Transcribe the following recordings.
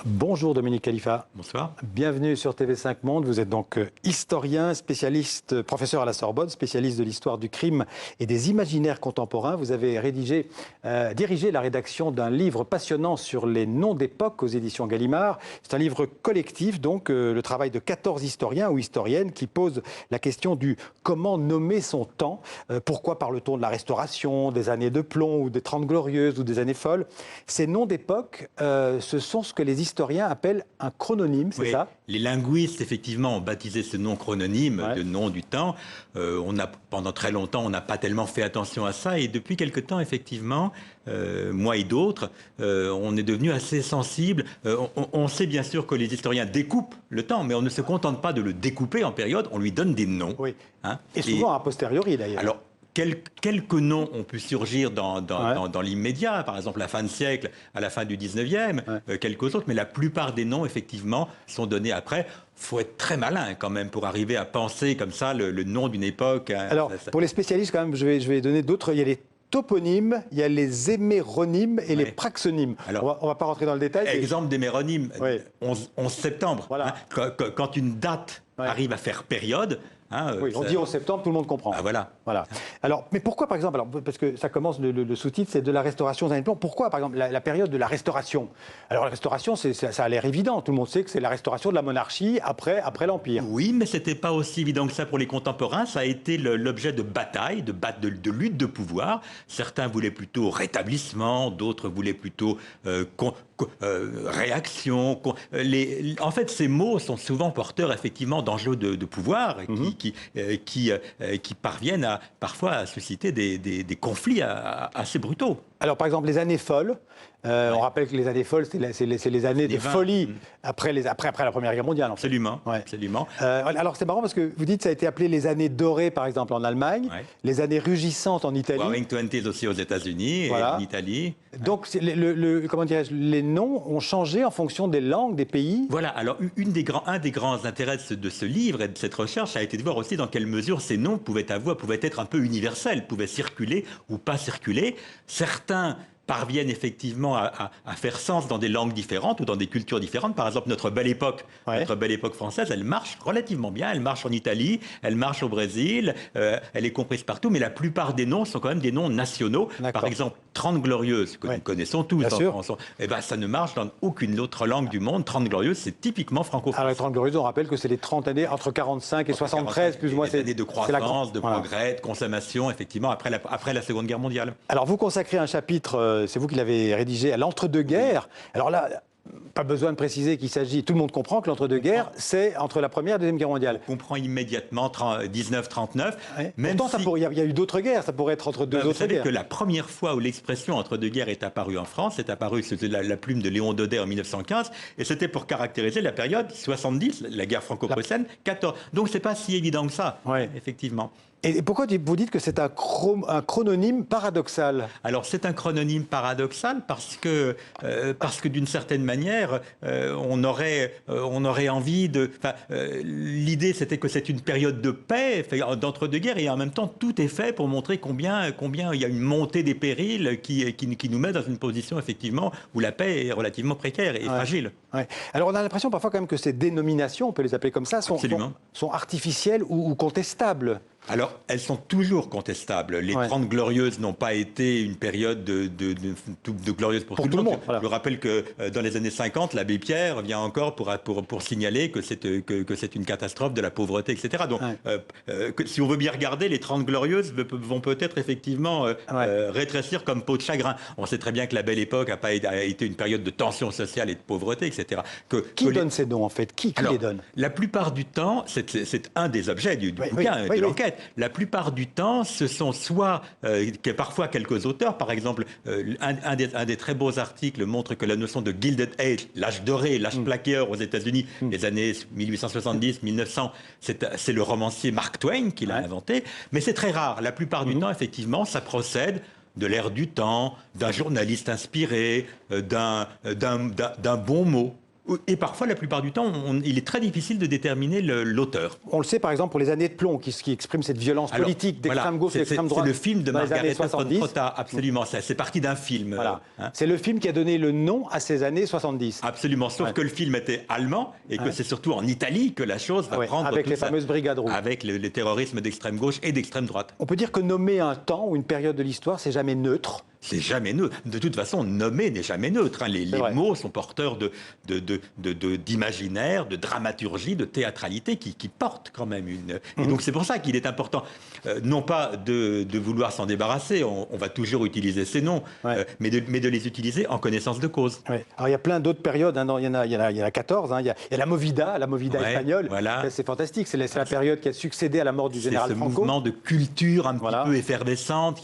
Bonjour Dominique Khalifa. Bonsoir. Bienvenue sur TV5 Monde. Vous êtes donc historien, spécialiste, professeur à la Sorbonne, spécialiste de l'histoire du crime et des imaginaires contemporains. Vous avez dirigé la rédaction d'un livre passionnant sur les noms d'époque aux éditions Gallimard. C'est un livre collectif, donc le travail de 14 historiens ou historiennes qui posent la question du comment nommer son temps. Pourquoi parle-t-on de la Restauration, des années de plomb ou des 30 glorieuses ou des années folles? Ces noms d'époque, ce sont ce que les historiens appellent un chrononyme, c'est ça? Les linguistes, effectivement, ont baptisé ce nom chrononyme de nom du temps. Pendant très longtemps, on n'a pas tellement fait attention à ça. Et depuis quelque temps, effectivement, moi et d'autres, on est devenu assez sensible. On sait bien sûr que les historiens découpent le temps, mais on ne se contente pas de le découper en période, on lui donne des noms. Oui. Et souvent a posteriori, d'ailleurs. Alors, quelques noms ont pu surgir dans l'immédiat, par exemple la fin de siècle, à la fin du 19e, quelques autres, mais la plupart des noms, effectivement, sont donnés après. Il faut être très malin quand même pour arriver à penser comme ça le nom d'une époque. Alors, pour les spécialistes, quand même, je vais donner d'autres. Il y a les toponymes, il y a les héméronymes et les praxonymes. Alors, on ne va pas rentrer dans le détail. Exemple d'héméronyme, 11 septembre. Voilà. Quand une date arrive à faire période... oui, on dit 11 septembre, tout le monde comprend. Ah, voilà. Alors, mais pourquoi, par exemple, parce que ça commence, le sous-titre, c'est de la Restauration aux années de plomb. Pourquoi, par exemple, la période de la Restauration? Alors, la Restauration, ça a l'air évident. Tout le monde sait que c'est la restauration de la monarchie après l'Empire. Oui, mais ce n'était pas aussi évident que ça pour les contemporains. Ça a été l'objet de batailles, de luttes de pouvoir. Certains voulaient plutôt rétablissement, d'autres voulaient plutôt réaction. En fait, ces mots sont souvent porteurs, effectivement, d'enjeux de pouvoir qui parviennent parfois à susciter des conflits assez brutaux. Alors, par exemple, les années folles, on rappelle que les années folles, c'est les années de folie après la Première Guerre mondiale. En fait. Absolument, absolument. Alors, c'est marrant parce que vous dites que ça a été appelé les années dorées, par exemple, en Allemagne, les années rugissantes en Italie. Roaring Twenties aussi aux États-Unis et en Italie. Donc, comment dirais-je, les noms ont changé en fonction des langues, des pays. Voilà, alors un des grands intérêts de ce livre et de cette recherche a été de voir aussi dans quelle mesure ces noms pouvaient être un peu universels, pouvaient circuler ou pas circuler. Certains parviennent effectivement à faire sens dans des langues différentes ou dans des cultures différentes. Par exemple, notre belle époque française, elle marche relativement bien. Elle marche en Italie, elle marche au Brésil, elle est comprise partout, mais la plupart des noms sont quand même des noms nationaux. Par exemple, 30 glorieuses, que nous connaissons tous en France, ça ne marche dans aucune autre langue du monde. 30 glorieuses, c'est typiquement franco-français. Alors, les 30 glorieuses, on rappelle que c'est les 30 années entre 45 et 73, plus ou moins. Des années de croissance, de progrès, de consommation, effectivement, après la Seconde Guerre mondiale. Alors, vous consacrez un chapitre, c'est vous qui l'avez rédigé, à l'entre-deux-guerres. Alors là, pas besoin de préciser qu'il s'agit, tout le monde comprend que l'entre-deux-guerres, c'est entre la Première et la Deuxième Guerre mondiale. On comprend immédiatement 1939. Pourtant, il y a eu d'autres guerres, ça pourrait être entre deux autres guerres. Vous savez que la première fois où l'expression entre-deux-guerres est apparue en France, c'est apparu sous la plume de Léon Daudet en 1915, et c'était pour caractériser la période 70, la guerre franco-prussienne, 14. Donc c'est pas si évident que ça, effectivement. Et pourquoi vous dites que c'est un chrononyme paradoxal? Alors c'est un chrononyme paradoxal parce que d'une certaine manière, on aurait envie de... l'idée c'était que c'est une période de paix, d'entre-deux-guerres, et en même temps tout est fait pour montrer combien il y a une montée des périls qui nous met dans une position effectivement où la paix est relativement précaire et fragile. Alors on a l'impression parfois quand même que ces dénominations, on peut les appeler comme ça, sont artificielles ou contestables. Alors, elles sont toujours contestables. Les 30 glorieuses n'ont pas été une période de glorieuse pour tout le monde. Je rappelle que dans les années 50, l'abbé Pierre vient encore pour signaler que c'est une catastrophe de la pauvreté, etc. Donc, si on veut bien regarder, les 30 glorieuses vont peut-être effectivement rétrécir comme peau de chagrin. On sait très bien que la belle époque a été une période de tension sociale et de pauvreté, etc. Qui donne ces noms, en fait? Qui les donne? La plupart du temps, c'est un des objets du bouquin, de l'enquête. La plupart du temps, ce sont soit parfois quelques auteurs, par exemple, un des très beaux articles montre que la notion de Gilded Age, l'âge doré, l'âge plaqueur aux États-Unis, les années 1870-1900, c'est le romancier Mark Twain qui l'a inventé, mais c'est très rare. La plupart du temps, effectivement, ça procède de l'air du temps, d'un journaliste inspiré, d'un bon mot. Et parfois, la plupart du temps, il est très difficile de déterminer l'auteur. On le sait par exemple pour les années de plomb qui expriment cette violence politique d'extrême gauche et d'extrême droite. C'est le film de Margareta von Trotta, absolument. C'est parti d'un film. Voilà. C'est le film qui a donné le nom à ces années 70. Absolument, sauf que le film était allemand et que c'est surtout en Italie que la chose va prendre avec les fameuses brigades rouges. Avec le terrorisme d'extrême gauche et d'extrême droite. On peut dire que nommer un temps ou une période de l'histoire, c'est jamais neutre. C'est jamais neutre. De toute façon, nommer n'est jamais neutre. Les mots sont porteurs d'imaginaire, de dramaturgie, de théâtralité qui portent quand même une... Et donc c'est pour ça qu'il est important, non pas de vouloir s'en débarrasser, on va toujours utiliser ces noms, mais de les utiliser en connaissance de cause. Ouais. Alors il y a plein d'autres périodes, hein. Il y en a 14, hein. Il y a la Movida espagnole, voilà. C'est fantastique, c'est la période qui a succédé à la mort du général Franco. C'est ce mouvement de culture un petit peu effervescente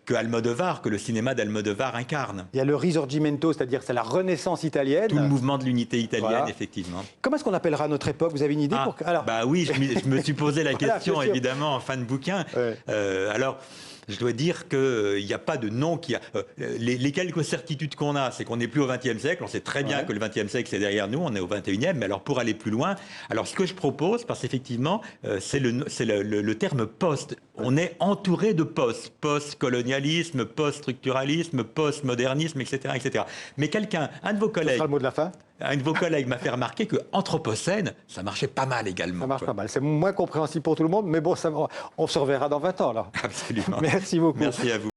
que Almodovar, que le cinéma d'Almodovar incarne. Il y a le Risorgimento, c'est-à-dire c'est la Renaissance italienne. Tout le mouvement de l'unité italienne, effectivement. Comment est-ce qu'on appellera notre époque? Vous avez une idée Alors... Bah oui, je me suis posé la question, évidemment, en fin de bouquin. Alors... Je dois dire qu'il n'y a pas de nom qui a... les quelques certitudes qu'on a, c'est qu'on n'est plus au XXe siècle. On sait très bien que le XXe siècle, c'est derrière nous. On est au XXIe. Mais alors, pour aller plus loin, alors ce que je propose, parce qu'effectivement, c'est le terme post. On est entouré de post. Post-colonialisme, post-structuralisme, post-modernisme, etc., etc. Mais un de vos collègues... Ce sera le mot de la fin. Un de vos collègues m'a fait remarquer que Anthropocène, ça marchait pas mal également. Ça marche pas mal. C'est moins compréhensible pour tout le monde, mais bon, on se reverra dans 20 ans, là. Absolument. Merci beaucoup. Merci à vous.